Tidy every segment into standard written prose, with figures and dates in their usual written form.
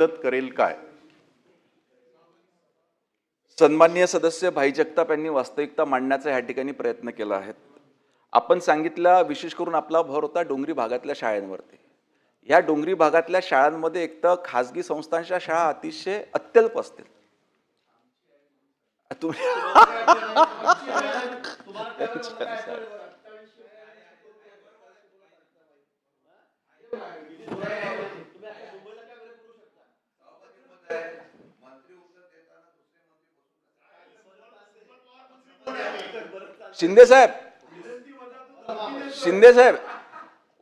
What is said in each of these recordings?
मदत करेल काय? सन्माननीय सदस्य भाई जगताप यांनी वास्तविकता मांडण्याचा या ठिकाणी प्रयत्न केला आहे. आपण सांगितलं, विशेष करून आपला भर होता डोंगरी भागातल्या शाळांवरती. या डोंगरी भागातल्या शाळांमध्ये एक तर खासगी संस्थांच्या शाळा अतिशय अत्यल्प असतील. तुम्ही शिंदे साहेब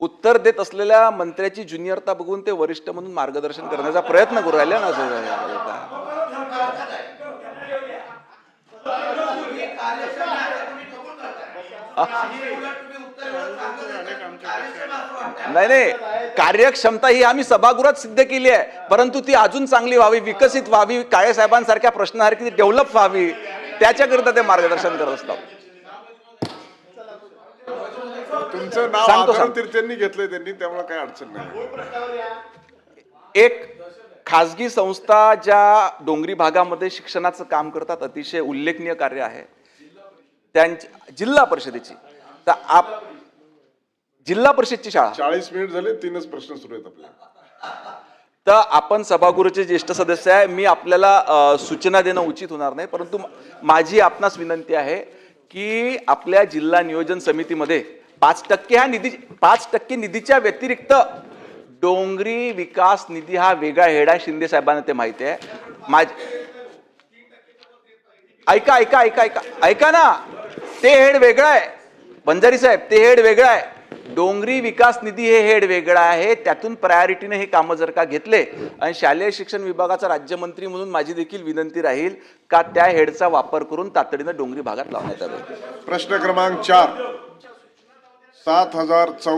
उत्तर देत असलेल्या मंत्र्याची ज्युनियरता बघून ते वरिष्ठ म्हणून मार्गदर्शन करण्याचा प्रयत्न करू राहिले ना. नाही, कार्यक्षमता ही आम्ही सभागृहात सिद्ध केली आहे, परंतु ती अजून चांगली व्हावी, विकसित व्हावी, काळे साहेबांसारख्या प्रश्नासारखी डेव्हलप व्हावी, त्याच्याकरिता ते मार्गदर्शन करत असतात. तुमचं नाव आदरण तीर्थांनी घेतलंय त्यांनी, त्यामुळे काही अडचण नाही. एक खासगी संस्था ज्या डोंगरी भागामध्ये शिक्षणाचं काम करतात, अतिशय उल्लेखनीय कार्य आहे त्यांची जिल्हा परिषदेची. तर जिल्हा परिषदची शाळा 40 मिनिट झाले, 3च प्रश्न सुरू आहेत आपल्याला. तर आपण सभागृहाचे ज्येष्ठ सदस्य आहे, मी आपल्याला सूचना देणं उचित होणार नाही, परंतु माझी आपणास विनंती आहे की आपल्या जिल्हा नियोजन समितीमध्ये 5% निधीच्या व्यतिरिक्त डोंगरी विकास निधी हा वेगळा हेड आहे. शिंदे साहेबांना ते माहिती आहे. ऐका ना, ते हेड वेगळं आहे. बंजारी साहेब, ते हेड वेगळं आहे. डोंगरी विकास निधी हे हेड वेगळा आहे. त्यातून प्रायोरिटीने हे कामं जर का घेतले, आणि शालेय शिक्षण विभागाचा राज्यमंत्री म्हणून माझी देखील विनंती राहील का त्या हेडचा वापर करून तातडीने डोंगरी भागात लावण्यात यावे. प्रश्न क्रमांक 4, 7,014